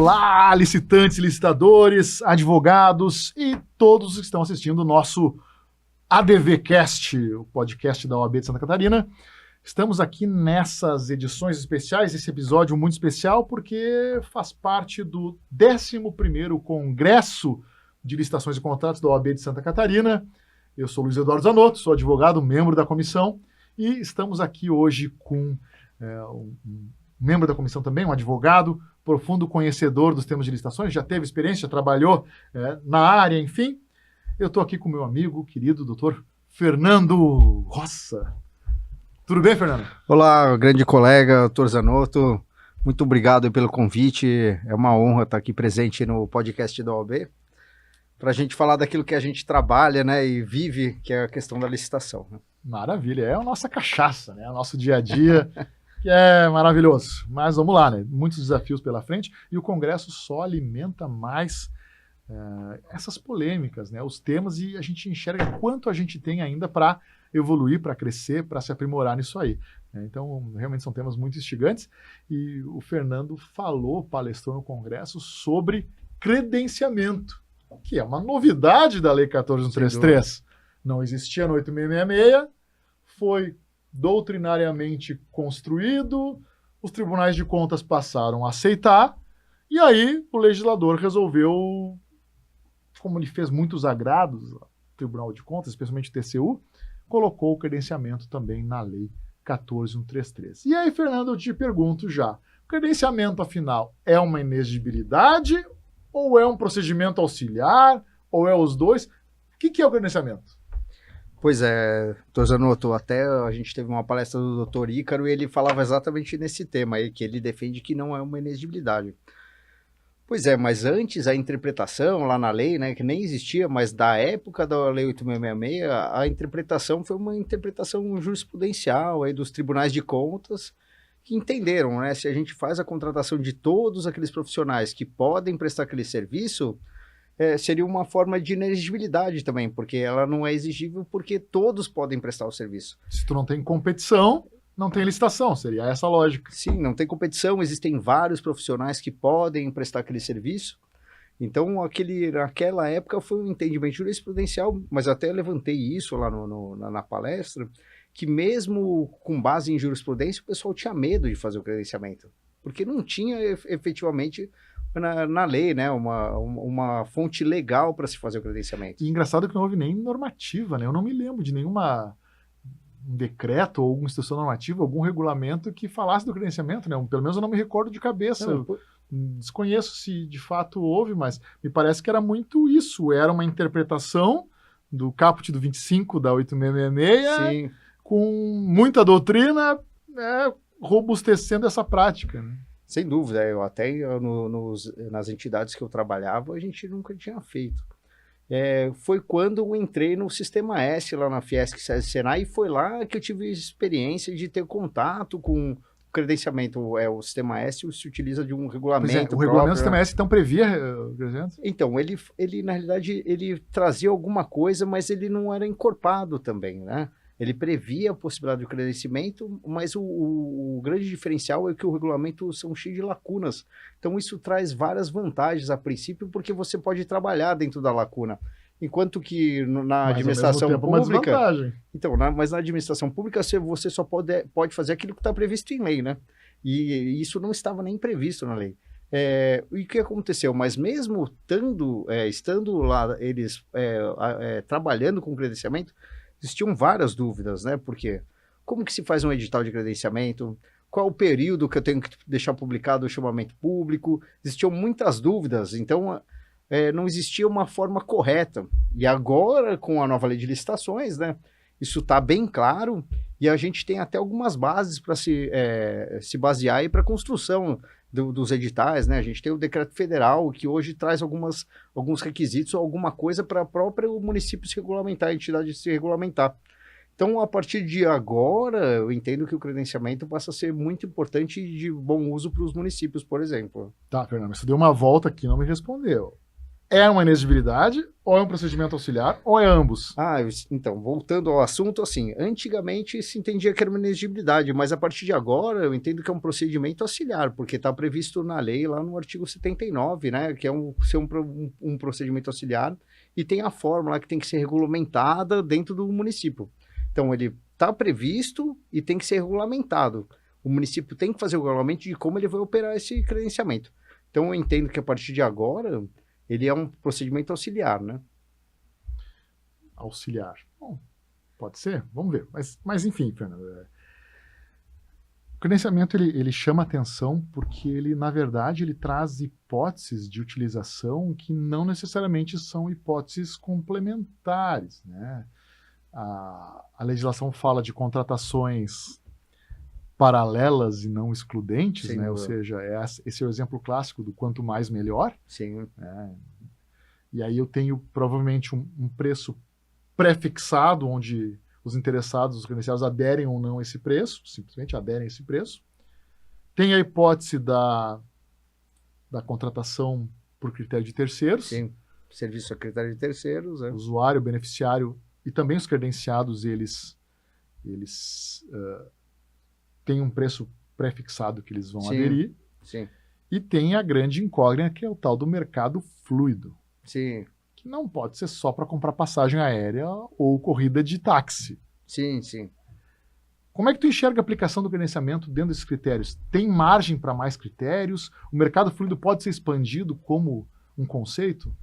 Olá, licitantes, licitadores, advogados e todos que estão assistindo o nosso ADVcast, o podcast da OAB de Santa Catarina. Estamos aqui nessas edições especiais, esse episódio muito especial, porque faz parte do 11º Congresso de Licitações e Contratos da OAB de Santa Catarina. Eu sou Luiz Eduardo Zanotto, sou advogado, membro da comissão, e estamos aqui hoje com um membro da comissão também, um advogado, profundo conhecedor dos temas de licitações, já teve experiência, já trabalhou na área, enfim. Eu estou aqui com meu amigo, querido doutor Fernando Roça. Tudo bem, Fernando? Olá, grande colega, doutor Zanotto. Muito obrigado pelo convite. É uma honra estar aqui presente no podcast da OAB para a gente falar daquilo que a gente trabalha, né, e vive, que é a questão da licitação. Maravilha, é a nossa cachaça, né? O nosso dia a dia, que é maravilhoso. Mas vamos lá, né? Muitos desafios pela frente e o Congresso só alimenta mais essas polêmicas, né? Os temas, e a gente enxerga quanto a gente tem ainda para evoluir, para crescer, para se aprimorar nisso aí. Então, realmente são temas muito instigantes. E o Fernando palestrou no Congresso sobre credenciamento, que é uma novidade da Lei 14.133. Não existia no 8666, foi doutrinariamente construído, os tribunais de contas passaram a aceitar, e aí o legislador resolveu, como ele fez muitos agrados ao Tribunal de Contas, especialmente o TCU, colocou o credenciamento também na Lei 14.133. E aí, Fernando, eu te pergunto já, o credenciamento, afinal, é uma inexigibilidade ou é um procedimento auxiliar, ou é os dois? O que é o credenciamento? Pois é, doutor Zanotto, até a gente teve uma palestra do doutor Ícaro e ele falava exatamente nesse tema aí, que ele defende que não é uma inexigibilidade. Pois é, mas antes a interpretação lá na lei, né, que nem existia, mas da época da Lei 8666, a interpretação foi uma interpretação jurisprudencial aí dos tribunais de contas, que entenderam, né, se a gente faz a contratação de todos aqueles profissionais que podem prestar aquele serviço, seria uma forma de inexigibilidade também, porque ela não é exigível porque todos podem prestar o serviço. Se tu não tem competição, não tem licitação, seria essa a lógica. Sim, não tem competição, existem vários profissionais que podem prestar aquele serviço. Então, naquela época foi um entendimento jurisprudencial, mas até levantei isso lá na palestra, que mesmo com base em jurisprudência, o pessoal tinha medo de fazer o credenciamento, porque não tinha efetivamente na lei, né, uma fonte legal para se fazer o credenciamento. E engraçado que não houve nem normativa, né? Eu não me lembro de um decreto ou alguma instituição normativa, algum regulamento que falasse do credenciamento, né? Pelo menos eu não me recordo de cabeça. Desconheço se de fato houve, mas me parece que era muito isso. Era uma interpretação do caput do 25 da 8666, Sim, com muita doutrina, robustecendo essa prática, né? Sem dúvida, eu até nas entidades que eu trabalhava, a gente nunca tinha feito. Foi quando eu entrei no Sistema S lá na Fiesc SESI Senai, e foi lá que eu tive experiência de ter contato com o credenciamento. O Sistema S se utiliza de um regulamento o regulamento do Sistema S então previa credenciamento? Então, ele na realidade, ele trazia alguma coisa, mas ele não era encorpado também, né? Ele previa a possibilidade de credenciamento, mas o grande diferencial é que o regulamento são cheios de lacunas. Então, isso traz várias vantagens a princípio, porque você pode trabalhar dentro da lacuna. Enquanto que na administração pública... Então, mas na administração pública você só pode fazer aquilo que está previsto em lei, né? E isso não estava nem previsto na lei. E o que aconteceu? Mas mesmo estando lá, eles trabalhando com credenciamento, existiam várias dúvidas, né? Porque como que se faz um edital de credenciamento? Qual o período que eu tenho que deixar publicado o chamamento público? Existiam muitas dúvidas, então não existia uma forma correta. E agora, com a nova lei de licitações, né? Isso está bem claro e a gente tem até algumas bases para se basear aí para a construção dos editais, né? A gente tem o decreto federal que hoje traz alguns requisitos ou alguma coisa para o próprio município se regulamentar, a entidade se regulamentar. Então, a partir de agora, eu entendo que o credenciamento passa a ser muito importante e de bom uso para os municípios, por exemplo. Tá, Fernando, mas você deu uma volta aqui e não me respondeu. é uma inexigibilidade, ou é um procedimento auxiliar, ou é ambos? Então, voltando ao assunto, assim, antigamente se entendia que era uma inexigibilidade, mas a partir de agora eu entendo que é um procedimento auxiliar, porque está previsto na lei, lá no artigo 79, né, que é um procedimento auxiliar, e tem a fórmula que tem que ser regulamentada dentro do município. Então, ele está previsto e tem que ser regulamentado. O município tem que fazer o regulamento de como ele vai operar esse credenciamento. Então, eu entendo que a partir de agora, ele é um procedimento auxiliar, né? Auxiliar. Bom, pode ser, vamos ver. Mas enfim, Fernando, o credenciamento ele chama atenção porque ele, na verdade, ele traz hipóteses de utilização que não necessariamente são hipóteses complementares, né? A legislação fala de contratações paralelas e não excludentes, né? Ou seja, esse é o exemplo clássico do quanto mais melhor. Sim. Né? E aí eu tenho provavelmente um preço pré-fixado, onde os interessados, os credenciados, aderem ou não a esse preço, simplesmente aderem a esse preço. Tem a hipótese da contratação por critério de terceiros. Sim, serviço a critério de terceiros. O usuário, o beneficiário e também os credenciados, eles têm um preço pré-fixado que eles vão aderir. Sim. E tem a grande incógnita, que é o tal do mercado fluido. Sim. Que não pode ser só para comprar passagem aérea ou corrida de táxi. Sim, sim. Como é que tu enxerga a aplicação do credenciamento dentro desses critérios? Tem margem para mais critérios? O mercado fluido pode ser expandido como um conceito?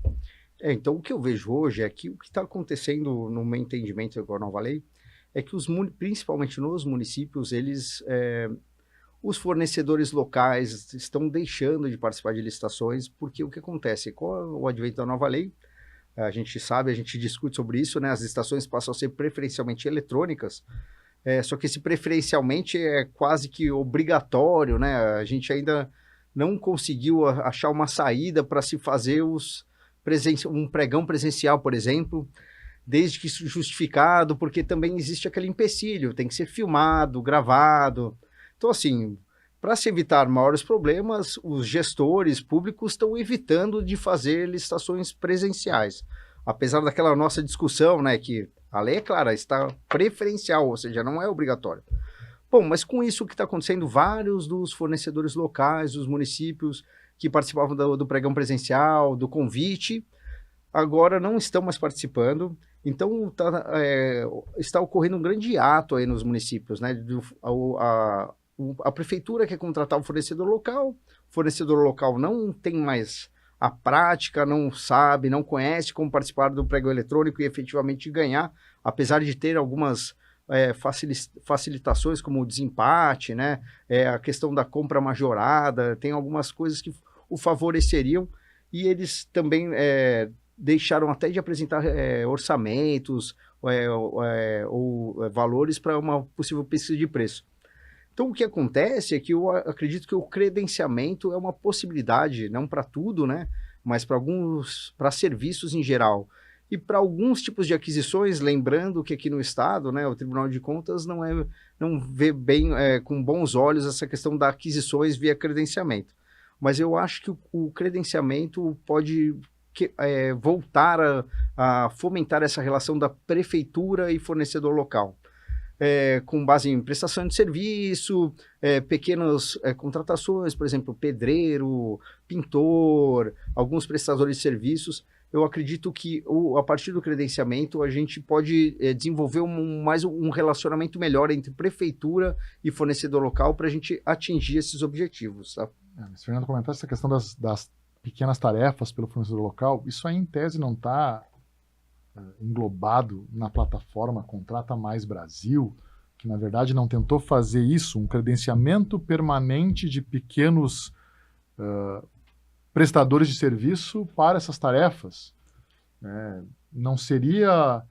Então, o que eu vejo hoje é que o que está acontecendo, no meu entendimento com a nova lei, é que principalmente nos municípios, os fornecedores locais estão deixando de participar de licitações, porque o que acontece? Com o advento da nova lei, a gente sabe, a gente discute sobre isso, né? As licitações passam a ser preferencialmente eletrônicas, só que esse preferencialmente é quase que obrigatório, né? A gente ainda não conseguiu achar uma saída para se fazer um pregão presencial, por exemplo, desde que justificado, porque também existe aquele empecilho, tem que ser filmado, gravado. Então, assim, para se evitar maiores problemas, os gestores públicos estão evitando de fazer licitações presenciais. Apesar daquela nossa discussão, né, que a lei é clara, está preferencial, ou seja, não é obrigatório. Bom, mas com isso que está acontecendo, vários dos fornecedores locais, dos municípios que participavam do pregão presencial, do convite, agora não estão mais participando. Então, está ocorrendo um grande ato aí nos municípios, né? A prefeitura quer contratar um fornecedor local, o fornecedor local não tem mais a prática, não sabe, não conhece como participar do pregão eletrônico e efetivamente ganhar, apesar de ter algumas facilitações como o desempate, né? A questão da compra majorada, tem algumas coisas que o favoreceriam, e eles também deixaram até de apresentar orçamentos ou valores para uma possível pesquisa de preço. Então, o que acontece é que eu acredito que o credenciamento é uma possibilidade, não para tudo, né? Mas para serviços em geral. E para alguns tipos de aquisições, lembrando que aqui no Estado, né, o Tribunal de Contas não vê bem, com bons olhos, essa questão das aquisições via credenciamento. Mas eu acho que o credenciamento pode voltar a fomentar essa relação da prefeitura e fornecedor local. Com base em prestação de serviço, pequenas contratações, por exemplo, pedreiro, pintor, alguns prestadores de serviços. Eu acredito que a partir do credenciamento a gente pode desenvolver um relacionamento melhor entre prefeitura e fornecedor local para a gente atingir esses objetivos. Tá? Se o Fernando comentar essa questão das pequenas tarefas pelo fornecedor local, isso aí em tese não está englobado na plataforma Contrata Mais Brasil, que na verdade não tentou fazer isso, um credenciamento permanente de pequenos prestadores de serviço para essas tarefas. Não seria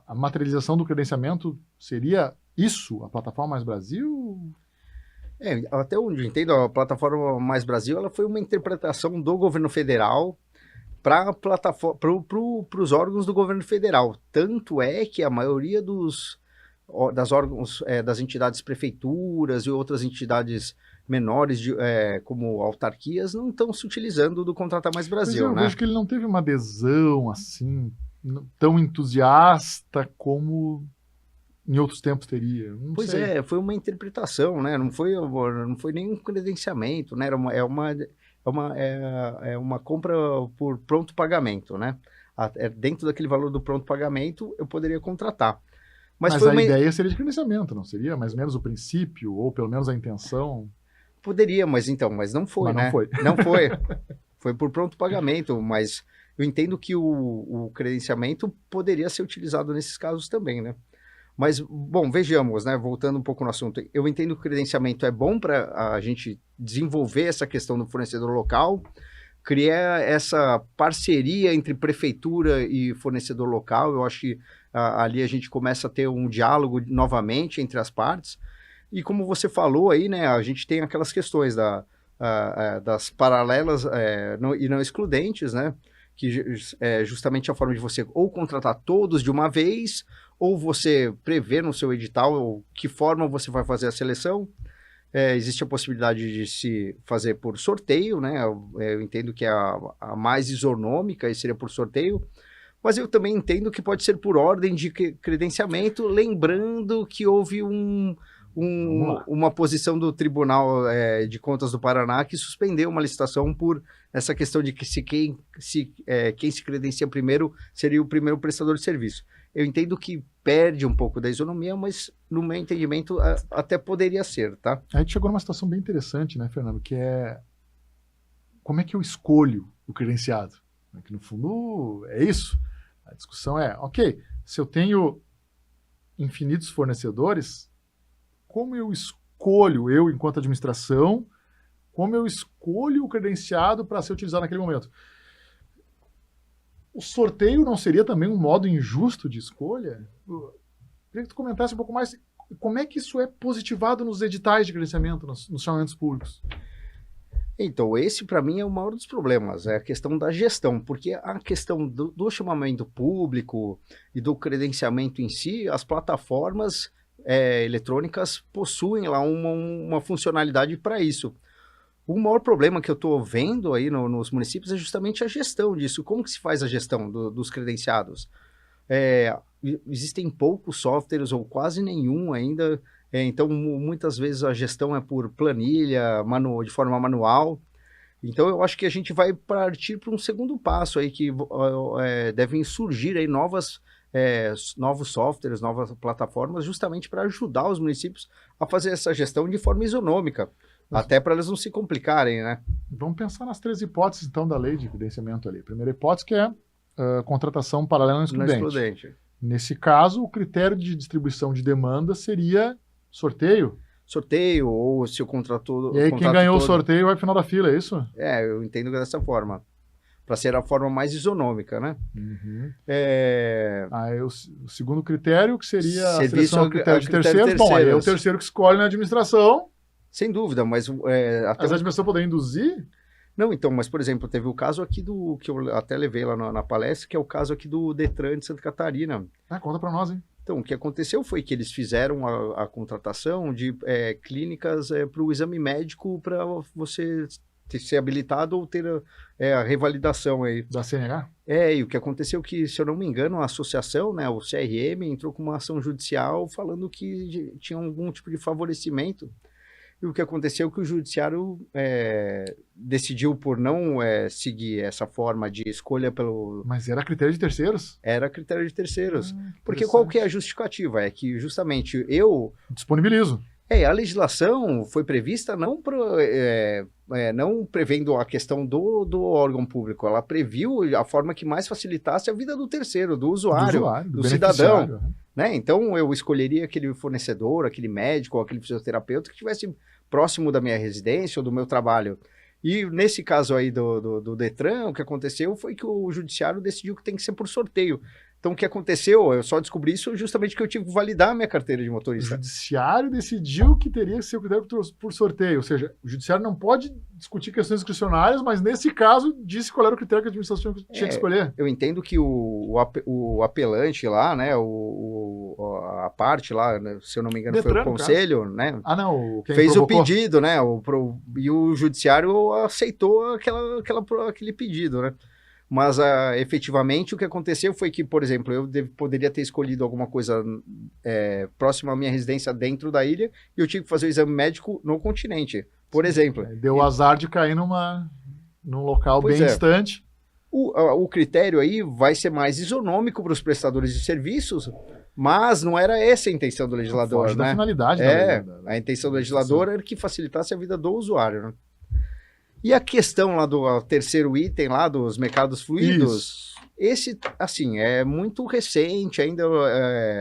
a materialização do credenciamento, seria isso, a plataforma Mais Brasil? Até onde eu entendo, a plataforma Mais Brasil ela foi uma interpretação do governo federal para os órgãos do governo federal. Tanto é que a maioria das órgãos, das entidades prefeituras e outras entidades menores, como autarquias, não estão se utilizando do Contratar Mais Brasil, eu né? vejo que ele não teve uma adesão assim tão entusiasta como em outros tempos teria. Não Pois sei. é, foi uma interpretação, né? Não foi nenhum credenciamento, né? É uma compra por pronto pagamento, né? Dentro daquele valor do pronto pagamento, eu poderia contratar. Mas foi a ideia seria de credenciamento, não seria? Mais ou menos o princípio, ou pelo menos a intenção. Poderia, mas não foi, Mas né? não foi. Não foi. Foi por pronto pagamento, mas eu entendo que o credenciamento poderia ser utilizado nesses casos também, né? Mas, bom, vejamos, né? Voltando um pouco no assunto, eu entendo que o credenciamento é bom para a gente desenvolver essa questão do fornecedor local, criar essa parceria entre prefeitura e fornecedor local. Eu acho que ali a gente começa a ter um diálogo novamente entre as partes. E como você falou aí, né? A gente tem aquelas questões das paralelas e não excludentes, né? Que é justamente a forma de você ou contratar todos de uma vez, ou você prever no seu edital que forma você vai fazer a seleção. Existe a possibilidade de se fazer por sorteio, né? Eu entendo que é a mais isonômica e seria por sorteio, mas eu também entendo que pode ser por ordem de credenciamento, lembrando que houve uma posição do Tribunal de Contas do Paraná que suspendeu uma licitação por essa questão de que quem se credencia primeiro seria o primeiro prestador de serviço. Eu entendo que perde um pouco da isonomia, mas no meu entendimento até poderia ser, tá? A gente chegou numa situação bem interessante, né, Fernando, que é como é que eu escolho o credenciado? Que no fundo é isso. A discussão é, ok, se eu tenho infinitos fornecedores, como eu escolho, eu enquanto administração, como eu escolho o credenciado para ser utilizado naquele momento? O sorteio não seria também um modo injusto de escolha? Eu queria que tu comentasse um pouco mais como é que isso é positivado nos editais de credenciamento, nos chamamentos públicos. Então, esse para mim é o maior dos problemas, é a questão da gestão, porque a questão do chamamento público e do credenciamento em si, as plataformas eletrônicas possuem lá uma funcionalidade para isso. O maior problema que eu estou vendo aí nos municípios é justamente a gestão disso. Como que se faz a gestão dos credenciados? Existem poucos softwares ou quase nenhum ainda, então muitas vezes a gestão é por planilha, de forma manual. Então eu acho que a gente vai partir para um segundo passo aí, que devem surgir aí novos softwares, novas plataformas, justamente para ajudar os municípios a fazer essa gestão de forma isonômica. Até para eles não se complicarem, né? Vamos pensar nas 3 hipóteses, então, da lei de credenciamento ali. A primeira hipótese que é contratação paralela não excludente. Nesse caso, o critério de distribuição de demanda seria sorteio. Sorteio, ou se o contrato... E aí quem ganhou o sorteio vai pro final da fila, é isso? Eu entendo dessa forma. Para ser a forma mais isonômica, né? Uhum. O segundo critério, que seria a seleção a critério de terceiros. Bom, aí é o terceiro que escolhe na administração. Sem dúvida, mas... Até a administração poderia induzir? Não, então, mas, por exemplo, teve o caso aqui que eu até levei lá na palestra, que é o caso aqui do Detran de Santa Catarina. Conta para nós, hein? Então, o que aconteceu foi que eles fizeram a contratação de clínicas para o exame médico para você ser habilitado ou ter a revalidação aí. Da CNH? E o que aconteceu que, se eu não me engano, a associação, né, o CRM, entrou com uma ação judicial falando que tinha algum tipo de favorecimento. E o que aconteceu é que o judiciário decidiu por não seguir essa forma de escolha pelo... Mas era critério de terceiros? Era critério de terceiros. Porque qual que é a justificativa? É que justamente eu... Disponibilizo. A legislação foi prevista não prevendo a questão do órgão público, ela previu a forma que mais facilitasse a vida do terceiro, do usuário, do cidadão. Né? Então, eu escolheria aquele fornecedor, aquele médico, ou aquele fisioterapeuta que estivesse próximo da minha residência ou do meu trabalho. E nesse caso aí do Detran, o que aconteceu foi que o judiciário decidiu que tem que ser por sorteio. Então, o que aconteceu? Eu só descobri isso justamente que eu tive que validar a minha carteira de O motorista. judiciário decidiu que teria que ser o critério por sorteio, ou seja, o judiciário não pode discutir questões discricionárias, mas nesse caso disse qual era o critério que a administração tinha que escolher. Eu entendo que o apelante lá, né, a parte lá, né, se eu não me engano, Detran, foi o no conselho, né, Ah, não, quem fez provocou. o pedido, né, e o judiciário aceitou aquele pedido, né. Mas efetivamente o que aconteceu foi que, por exemplo, eu poderia ter escolhido alguma coisa próxima à minha residência dentro da ilha e eu tive que fazer o exame médico no continente, por exemplo. Deu o azar de cair num local Pois bem é. distante. O critério aí vai ser mais isonômico para os prestadores de serviços, mas não era essa a intenção do legislador, Foge da né? finalidade da lei, A intenção do legislador era que facilitasse a vida do usuário, né? E a questão lá do terceiro item lá dos mercados fluidos, esse, assim, é muito recente, ainda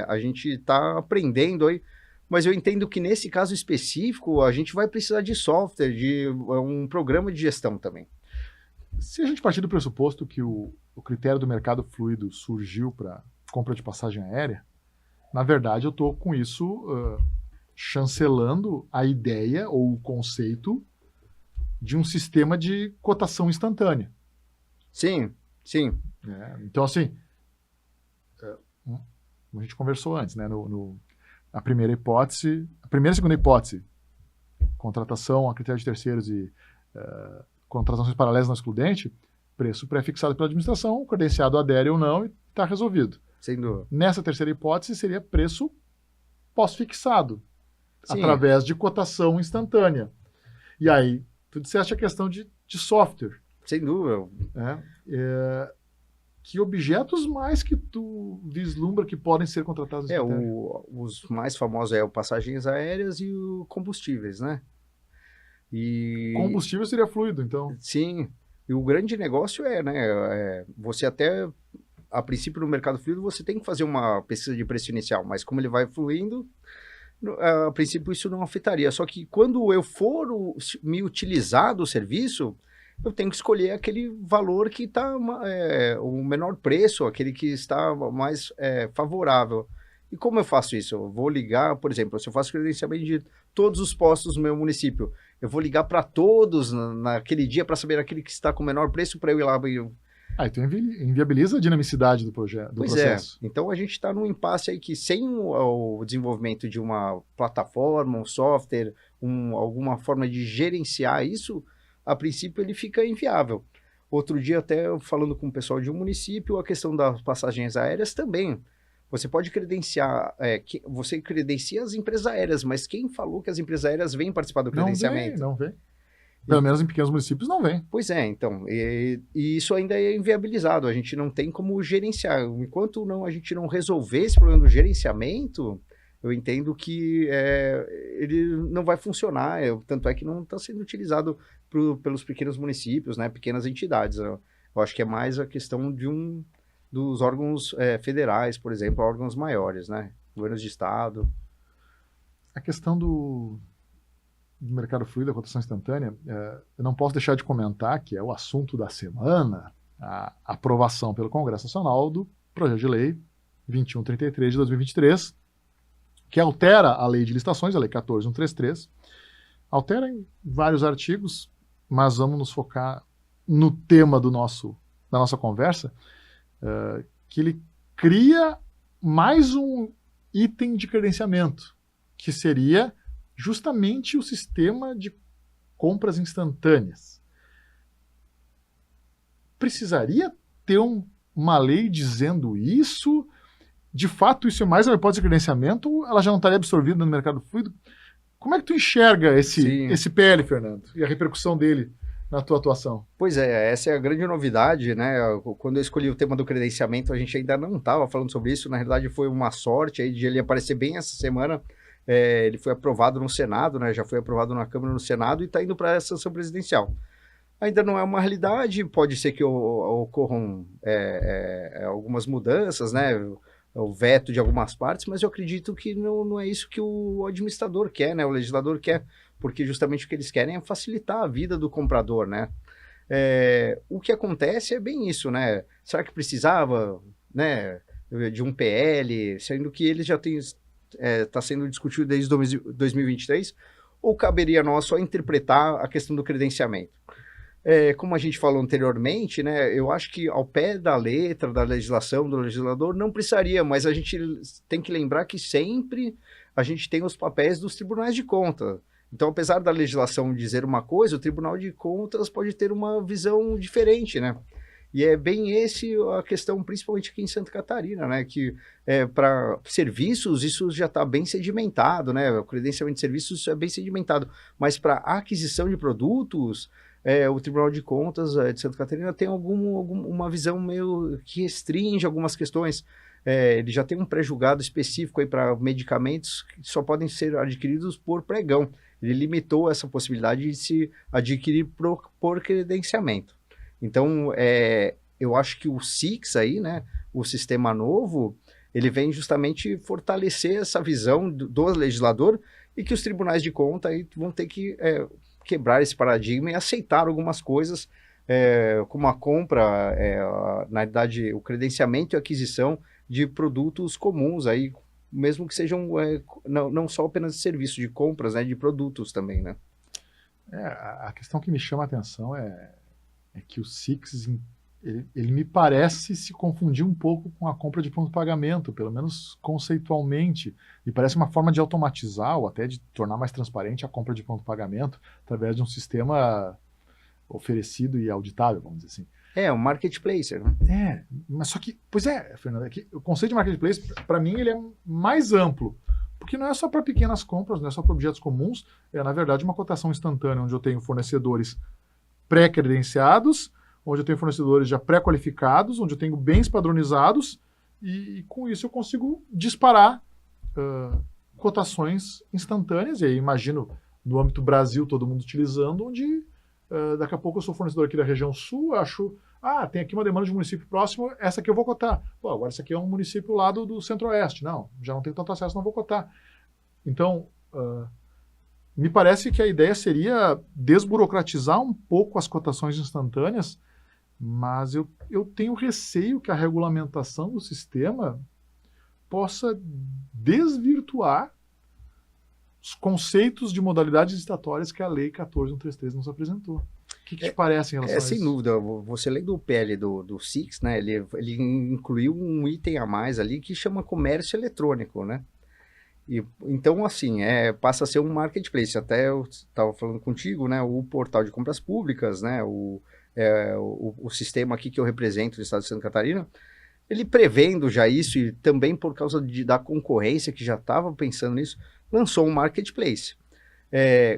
a gente está aprendendo aí, mas eu entendo que nesse caso específico a gente vai precisar de software, de um programa de gestão também. Se a gente partir do pressuposto que o critério do mercado fluido surgiu para compra de passagem aérea, na verdade eu estou com isso chancelando a ideia ou o conceito de um sistema de cotação instantânea. Sim, sim. Então, assim, como a gente conversou antes, né, a primeira hipótese, a primeira e segunda hipótese, contratação a critério de terceiros e contratações paralelas não excludente, preço pré-fixado pela administração, o credenciado adere ou não e está resolvido. Sem dúvida. Nessa terceira hipótese seria preço pós-fixado, Sim. através de cotação instantânea. E aí, tu disseste a questão de software. Sem dúvida. Que objetos mais que tu vislumbra que podem ser contratados? Os mais famosos o passagens aéreas e o combustíveis, né? Combustível seria fluido, então. Sim. E o grande negócio você até, a princípio no mercado fluido, você tem que fazer uma pesquisa de preço inicial, mas como ele vai fluindo, a princípio isso não afetaria. Só que quando eu for me utilizar do serviço, eu tenho que escolher aquele valor que está o menor preço, aquele que está mais favorável. E como eu faço isso? Eu vou ligar, por exemplo, se eu faço credenciamento de todos os postos do meu município, eu vou ligar para todos naquele dia para saber aquele que está com o menor preço para eu ir lá. Então inviabiliza a dinamicidade do processo. Então a gente está num impasse aí que sem o desenvolvimento de uma plataforma, um software, alguma forma de gerenciar isso, a princípio ele fica inviável. Outro dia até falando com o pessoal de um município, a questão das passagens aéreas também. Você pode credenciar, você credencia as empresas aéreas, mas quem falou que as empresas aéreas vêm participar do credenciamento? Não vem. Pelo menos em pequenos municípios não vem. Pois é, então, e isso ainda é inviabilizado, a gente não tem como gerenciar. Enquanto a gente não resolver esse problema do gerenciamento, eu entendo que ele não vai funcionar, tanto é que não está sendo utilizado pelos pequenos municípios, né, pequenas entidades. Eu acho que é mais a questão dos órgãos federais, por exemplo, órgãos maiores, né, governos de estado. A questão do mercado fluido, a cotação instantânea, eu não posso deixar de comentar que é o assunto da semana, a aprovação pelo Congresso Nacional do projeto de lei 2133 de 2023, que altera a lei de licitações, a lei 14133, altera em vários artigos, mas vamos nos focar no tema da nossa conversa, que ele cria mais um item de credenciamento, que seria justamente o sistema de compras instantâneas. Precisaria ter uma lei dizendo isso? De fato, isso é mais uma hipótese de credenciamento? Ela já não estaria absorvida no mercado fluido? Como é que tu enxerga esse PL, Fernando, e a repercussão dele na tua atuação? Pois essa é a grande novidade, né? Quando eu escolhi o tema do credenciamento, a gente ainda não estava falando sobre isso. Na realidade, foi uma sorte aí de ele aparecer bem essa semana. Ele foi aprovado no Senado, né? Já foi aprovado na Câmara e no Senado e está indo para a sanção presidencial. Ainda não é uma realidade, pode ser que ocorram algumas mudanças, né? O veto de algumas partes, mas eu acredito que não é isso que o administrador quer, né? O legislador quer, porque justamente o que eles querem é facilitar a vida do comprador, né? O que acontece é bem isso, né? Será que precisava, né? de um PL, sendo que ele já está sendo discutido desde 2023, ou caberia a nós só interpretar a questão do credenciamento? Como a gente falou anteriormente, né, eu acho que ao pé da letra, da legislação, do legislador, não precisaria, mas a gente tem que lembrar que sempre a gente tem os papéis dos tribunais de contas. Então, apesar da legislação dizer uma coisa, o Tribunal de Contas pode ter uma visão diferente, né? E é bem esse a questão, principalmente aqui em Santa Catarina, né? Que para serviços isso já está bem sedimentado, né? O credenciamento de serviços é bem sedimentado, mas para aquisição de produtos, o Tribunal de Contas de Santa Catarina tem uma visão meio que restringe algumas questões. Ele já tem um pré-julgado específico aí para medicamentos que só podem ser adquiridos por pregão. Ele limitou essa possibilidade de se adquirir por credenciamento. Então, eu acho que o SIX aí, né, o sistema novo, ele vem justamente fortalecer essa visão do legislador e que os tribunais de conta aí vão ter que quebrar esse paradigma e aceitar algumas coisas, como a compra, na verdade, o credenciamento e aquisição de produtos comuns aí, mesmo que sejam não só apenas de serviço, de compras, né, de produtos também, né? A questão que me chama a atenção é que o SIX, ele me parece se confundir um pouco com a compra de pronto pagamento, pelo menos conceitualmente, e parece uma forma de automatizar ou até de tornar mais transparente a compra de pronto pagamento através de um sistema oferecido e auditável, vamos dizer assim. Um marketplace, né? Mas só que, Fernando, o conceito de marketplace, para mim, ele é mais amplo, porque não é só para pequenas compras, não é só para objetos comuns, na verdade, uma cotação instantânea, onde eu tenho fornecedores pré-credenciados, onde eu tenho fornecedores já pré-qualificados, onde eu tenho bens padronizados, e com isso eu consigo disparar cotações instantâneas, e aí imagino, no âmbito Brasil, todo mundo utilizando, onde daqui a pouco eu sou fornecedor aqui da região sul, acho, tem aqui uma demanda de município próximo, essa aqui eu vou cotar. Pô, agora esse aqui é um município lá do centro-oeste. Não, já não tenho tanto acesso, não vou cotar. Então, me parece que a ideia seria desburocratizar um pouco as cotações instantâneas, mas eu tenho receio que a regulamentação do sistema possa desvirtuar os conceitos de modalidades licitatórias que a Lei 14.133 nos apresentou. O que te parece em relação a isso? Sem dúvida. Você lendo o PL do SIX, né, ele incluiu um item a mais ali que chama comércio eletrônico, né? Então, assim, passa a ser um marketplace. Até eu estava falando contigo, né, o portal de compras públicas, né, o sistema aqui que eu represento do estado de Santa Catarina, ele prevendo já isso e também por causa da concorrência que já estava pensando nisso, lançou um marketplace.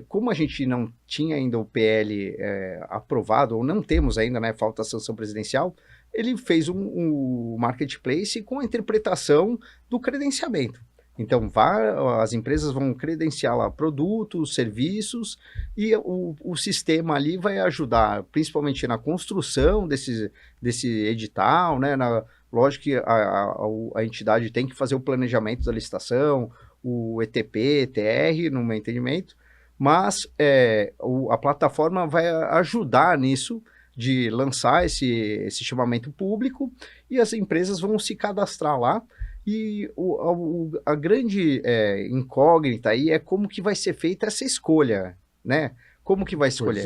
Como a gente não tinha ainda o PL aprovado, ou não temos ainda, né, falta a sanção presidencial, ele fez um marketplace com a interpretação do credenciamento. Então, as empresas vão credenciar lá produtos, serviços, e o sistema ali vai ajudar, principalmente na construção desse edital, né? Lógico que a entidade tem que fazer o planejamento da licitação, o ETP, ETR, no meu entendimento, mas a plataforma vai ajudar nisso, de lançar esse chamamento público, e as empresas vão se cadastrar lá. E a grande incógnita aí é como que vai ser feita essa escolha, né? Como que vai escolher?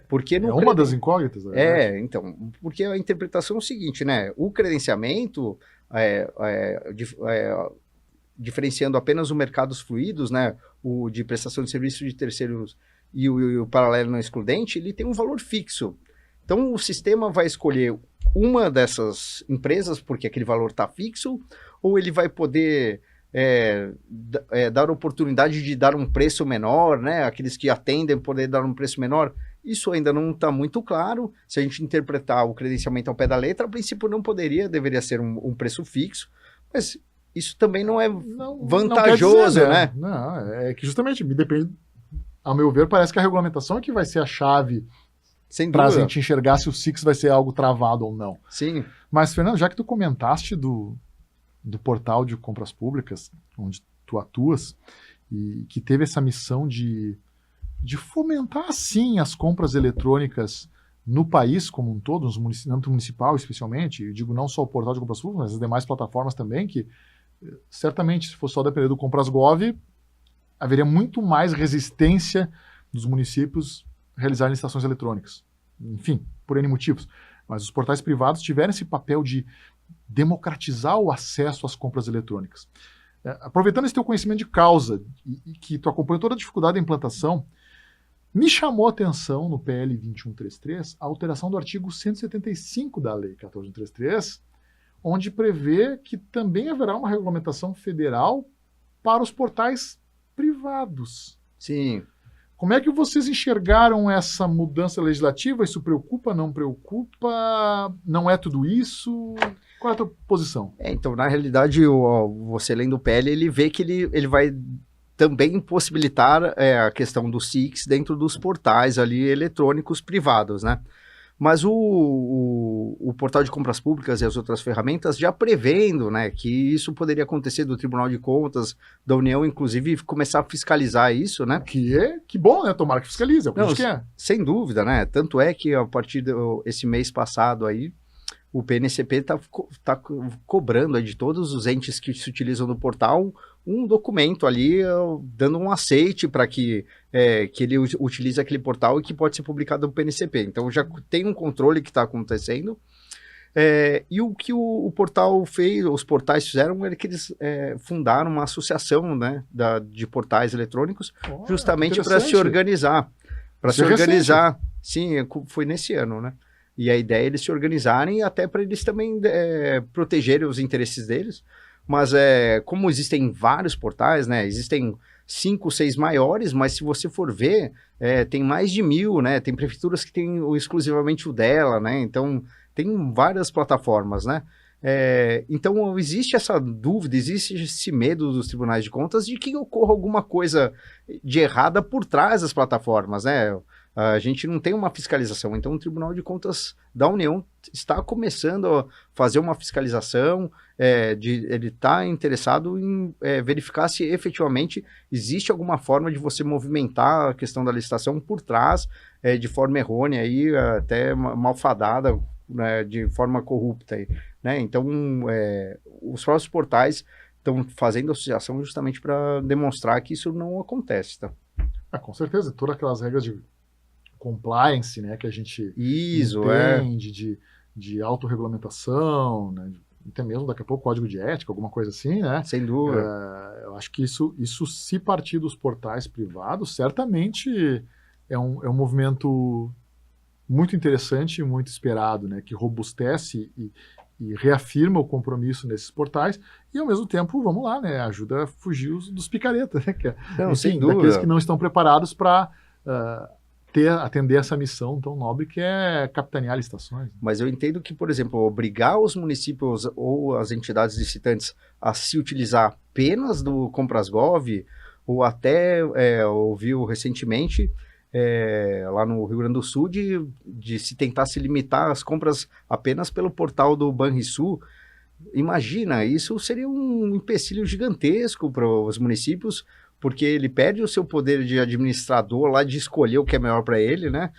Porque uma das incógnitas, né? Então, porque a interpretação é o seguinte, né? O credenciamento, diferenciando apenas o mercados fluidos, né? O de prestação de serviço de terceiros e o paralelo não excludente, ele tem um valor fixo. Então, o sistema vai escolher uma dessas empresas, porque aquele valor está fixo, ou ele vai poder dar oportunidade de dar um preço menor, né? Aqueles que atendem poder dar um preço menor. Isso ainda não está muito claro. Se a gente interpretar o credenciamento ao pé da letra, a princípio deveria ser um preço fixo, mas isso também não é vantajoso, não né? Não, é que justamente, depende, ao meu ver, parece que a regulamentação é que vai ser a chave para a gente enxergar se o SIX vai ser algo travado ou não. Sim. Mas, Fernando, já que tu comentaste do portal de compras públicas, onde tu atuas, e que teve essa missão de fomentar, sim, as compras eletrônicas no país como um todo, no âmbito municipal especialmente, eu digo não só o portal de compras públicas, mas as demais plataformas também, que certamente, se fosse só depender do Comprasgov, haveria muito mais resistência dos municípios realizarem licitações eletrônicas. Enfim, por N motivos. Mas os portais privados tiveram esse papel de democratizar o acesso às compras eletrônicas. Aproveitando esse teu conhecimento de causa e que tu acompanha toda a dificuldade da implantação, me chamou a atenção no PL 2133 a alteração do artigo 175 da Lei 14.133, onde prevê que também haverá uma regulamentação federal para os portais privados. Sim. Como é que vocês enxergaram essa mudança legislativa? Isso preocupa, não preocupa? Não é tudo isso? Qual é a tua posição? Então, na realidade, você lendo o PL, ele vê que ele vai também possibilitar a questão do SIX dentro dos portais ali eletrônicos privados, né? Mas o portal de compras públicas e as outras ferramentas já prevendo, né, que isso poderia acontecer do Tribunal de Contas da União, inclusive, começar a fiscalizar isso, né? Que bom, né? Tomara que fiscalize, é o que a gente quer. Sem dúvida, né? Tanto é que a partir desse mês passado aí, o PNCP está cobrando aí de todos os entes que se utilizam do portal um documento ali, dando um aceite para que ele utilize aquele portal e que pode ser publicado no PNCP. Então já tem um controle que está acontecendo. E o que o portal fez, os portais fizeram, é que eles fundaram uma associação, né, de portais eletrônicos, justamente para se organizar. Para se organizar. Sim, foi nesse ano, né? E a ideia é eles se organizarem até para eles também protegerem os interesses deles. Mas como existem vários portais, né? Existem 5, 6 maiores, mas se você for ver, tem mais de 1.000, né? Tem prefeituras que têm exclusivamente o dela, né? Então, tem várias plataformas, né? Então, existe essa dúvida, existe esse medo dos tribunais de contas de que ocorra alguma coisa de errada por trás das plataformas, né? A gente não tem uma fiscalização, então o Tribunal de Contas da União está começando a fazer uma fiscalização, ele está interessado em verificar se efetivamente existe alguma forma de você movimentar a questão da licitação por trás, de forma errônea, aí, até malfadada, né, de forma corrupta. Aí, né? Então, os próprios portais estão fazendo associação justamente para demonstrar que isso não acontece. Tá? Com certeza, todas aquelas regras de compliance, né, que a gente entende, de autorregulamentação, né, até mesmo daqui a pouco código de ética, alguma coisa assim, né? Sem dúvida. Eu acho que isso se partir dos portais privados, certamente é um movimento muito interessante e muito esperado, né, que robustece e reafirma o compromisso nesses portais e, ao mesmo tempo, vamos lá, né, ajuda a fugir dos picaretas, né, sem dúvida. Daqueles que não estão preparados para atender essa missão tão nobre que é capitanear licitações. Mas eu entendo que, por exemplo, obrigar os municípios ou as entidades licitantes a se utilizar apenas do Comprasgov, ou até ouviu recentemente lá no Rio Grande do Sul de se tentar se limitar às compras apenas pelo portal do Banrisul. Imagina, isso seria um empecilho gigantesco para os municípios, porque ele perde o seu poder de administrador lá de escolher o que é melhor para ele, né?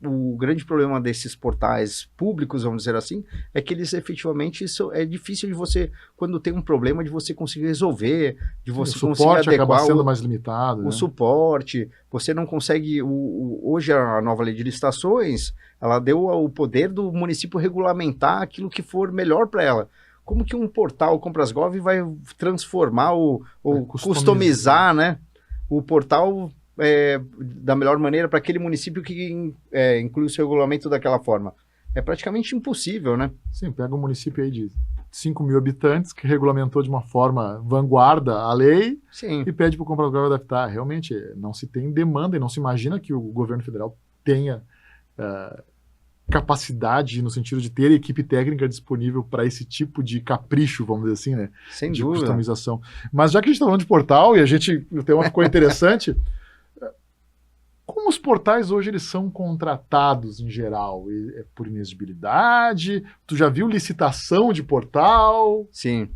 O grande problema desses portais públicos, vamos dizer assim, é que eles efetivamente, é difícil de você, quando tem um problema, de você conseguir resolver, de você conseguir adequar. O suporte acaba sendo mais limitado. O suporte, você não consegue, hoje a nova lei de licitações, ela deu o poder do município regulamentar aquilo que for melhor para ela. Como que um portal Comprasgov vai transformar ou customizar, né, o portal da melhor maneira para aquele município que inclui o seu regulamento daquela forma? É praticamente impossível, né? Sim, pega um município aí de 5.000 habitantes que regulamentou de uma forma vanguarda a lei. Sim. E pede para o Comprasgov adaptar. Realmente, não se tem demanda e não se imagina que o governo federal tenha capacidade no sentido de ter equipe técnica disponível para esse tipo de capricho, vamos dizer assim, né? Sem de dúvida. Customização. Mas já que a gente está falando de portal e o tema ficou interessante, como os portais hoje eles são contratados em geral? É por inexigibilidade? Tu já viu licitação de portal? Sim.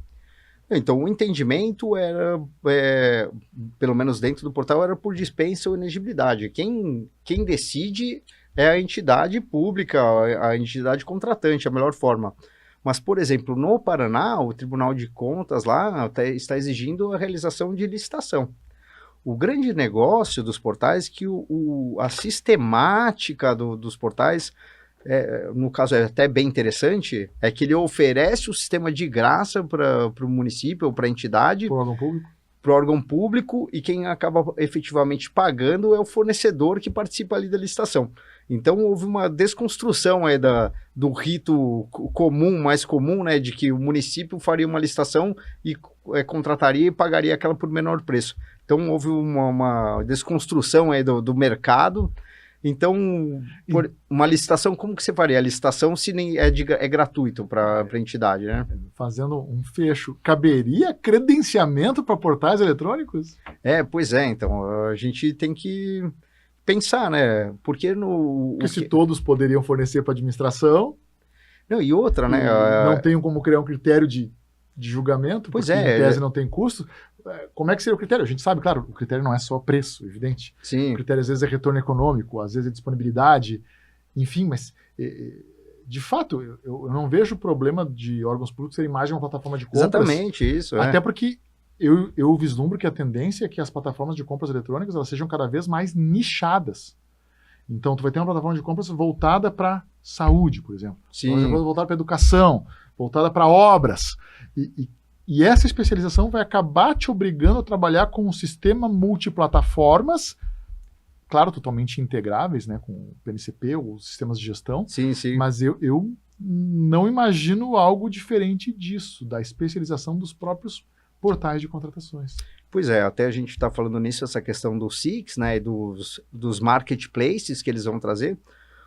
Então, o entendimento era, pelo menos dentro do portal, era por dispensa ou inexigibilidade. Quem decide é a entidade pública, a entidade contratante, a melhor forma. Mas, por exemplo, no Paraná, o Tribunal de Contas lá está exigindo a realização de licitação. O grande negócio dos portais é que a sistemática dos portais, no caso é até bem interessante, é que ele oferece o sistema de graça para o município ou para a entidade. Para o órgão público? Para o órgão público, e quem acaba efetivamente pagando é o fornecedor que participa ali da licitação. Então houve uma desconstrução aí do rito comum, mais comum, né, de que o município faria uma licitação e contrataria e pagaria aquela por menor preço. Então houve uma desconstrução aí do mercado. Então, uma licitação, como que você faria? A licitação se nem é gratuito para a entidade, né? Fazendo um fecho, caberia credenciamento para portais eletrônicos? Pois é, então, a gente tem que pensar, né? Porque se todos poderiam fornecer para a administração... Não, e outra, né? Não tem como criar um critério de julgamento, pois porque em tese não tem custo. Como é que seria o critério? A gente sabe, claro, o critério não é só preço, evidente. Sim. O critério às vezes é retorno econômico, às vezes é disponibilidade, enfim, mas de fato, eu não vejo problema de órgãos públicos serem mais de uma plataforma de compras. Exatamente, isso. Até porque eu vislumbro que a tendência é que as plataformas de compras eletrônicas elas sejam cada vez mais nichadas. Então, tu vai ter uma plataforma de compras voltada para saúde, por exemplo. Sim. Voltada para educação, voltada para obras. E essa especialização vai acabar te obrigando a trabalhar com um sistema multiplataformas, claro, totalmente integráveis, né, com o PNCP, os sistemas de gestão. Sim, sim. Mas eu não imagino algo diferente disso, da especialização dos próprios portais de contratações. Pois é, até a gente está falando nisso, essa questão do SIX, né, e dos marketplaces que eles vão trazer.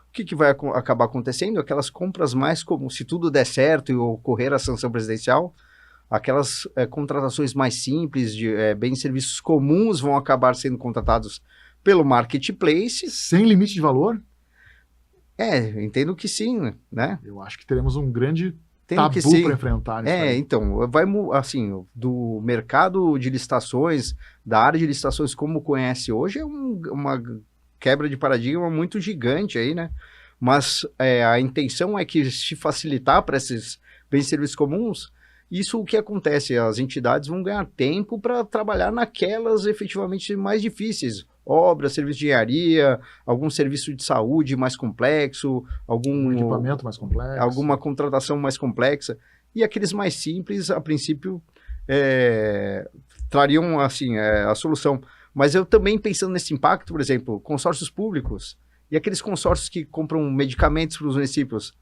O que vai acabar acontecendo? Aquelas compras mais comuns, se tudo der certo e ocorrer a sanção presidencial, aquelas contratações mais simples, de bens e serviços comuns vão acabar sendo contratados pelo marketplace. Sem limite de valor? Entendo que sim, né? Eu acho que teremos um grande tabu para enfrentar. Então, vai, assim, do mercado de licitações, da área de licitações como conhece hoje, é uma quebra de paradigma muito gigante aí, né? Mas a intenção é que se facilitar para esses bens e serviços comuns, isso o que acontece, as entidades vão ganhar tempo para trabalhar naquelas efetivamente mais difíceis, obras, serviço de engenharia, algum serviço de saúde mais complexo, algum equipamento mais complexo, alguma contratação mais complexa, e aqueles mais simples, a princípio, trariam assim, a solução. Mas eu também pensando nesse impacto, por exemplo, consórcios públicos, e aqueles consórcios que compram medicamentos para os municípios,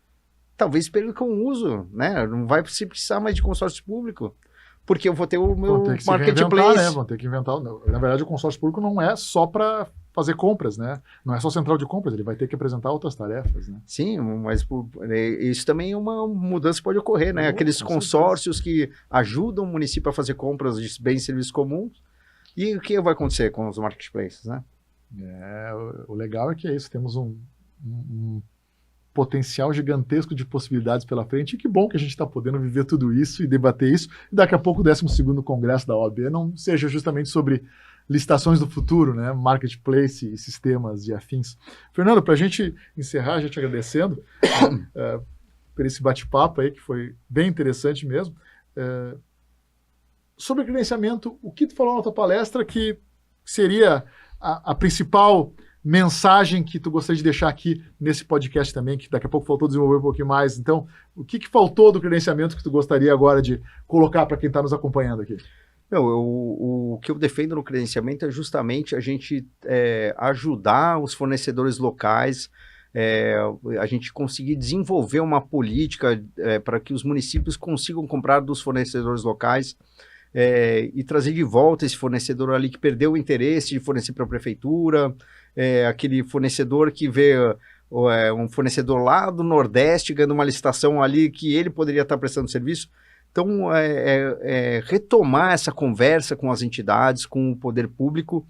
talvez percam o uso, né? Não vai precisar mais de consórcio público, porque eu vou ter o meu marketplace. Né? Vão ter que inventar. Na verdade, o consórcio público não é só para fazer compras, né? Não é só central de compras, ele vai ter que apresentar outras tarefas, né? Sim, mas isso também é uma mudança que pode ocorrer, né? Aqueles consórcios que ajudam o município a fazer compras de bens e serviços comuns. E o que vai acontecer com os marketplaces, né? O legal é que é isso, temos um potencial gigantesco de possibilidades pela frente, e que bom que a gente está podendo viver tudo isso e debater isso, e daqui a pouco o 12º Congresso da OAB não seja justamente sobre licitações do futuro, né? Marketplace e sistemas e afins. Fernando, para a gente encerrar, já te agradecendo por esse bate-papo aí, que foi bem interessante mesmo, sobre credenciamento, o que tu falou na tua palestra que seria a principal mensagem que tu gostaria de deixar aqui nesse podcast também, que daqui a pouco faltou desenvolver um pouquinho mais. Então, o que faltou do credenciamento que tu gostaria agora de colocar para quem está nos acompanhando aqui? O que eu defendo no credenciamento é justamente a gente ajudar os fornecedores locais, a gente conseguir desenvolver uma política para que os municípios consigam comprar dos fornecedores locais, e trazer de volta esse fornecedor ali que perdeu o interesse de fornecer para a prefeitura, aquele fornecedor que vê um fornecedor lá do Nordeste ganhando uma licitação ali que ele poderia estar prestando serviço. Então, retomar essa conversa com as entidades, com o poder público,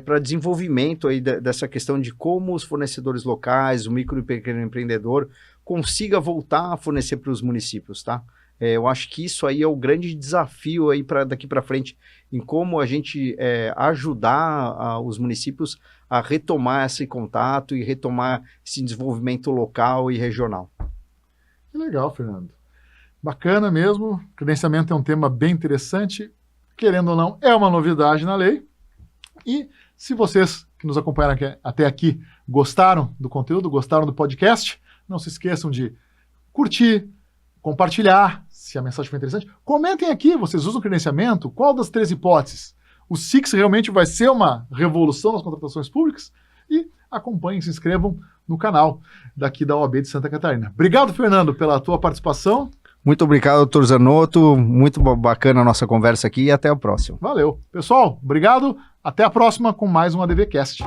para desenvolvimento aí dessa questão de como os fornecedores locais, o micro e pequeno empreendedor, consiga voltar a fornecer para os municípios, tá? Eu acho que isso aí é o grande desafio aí daqui para frente, em como a gente ajudar os municípios a retomar esse contato e retomar esse desenvolvimento local e regional. Que legal, Fernando. Bacana mesmo, credenciamento é um tema bem interessante, querendo ou não, é uma novidade na lei. E se vocês que nos acompanharam até aqui gostaram do conteúdo, gostaram do podcast, não se esqueçam de curtir, compartilhar, se a mensagem foi interessante. Comentem aqui, vocês usam credenciamento? Qual das 3 hipóteses? O SIX realmente vai ser uma revolução nas contratações públicas? E acompanhem, se inscrevam no canal daqui da OAB de Santa Catarina. Obrigado, Fernando, pela tua participação. Muito obrigado, doutor Zanotto. Muito bacana a nossa conversa aqui e até a próxima. Valeu. Pessoal, obrigado. Até a próxima com mais um ADVcast.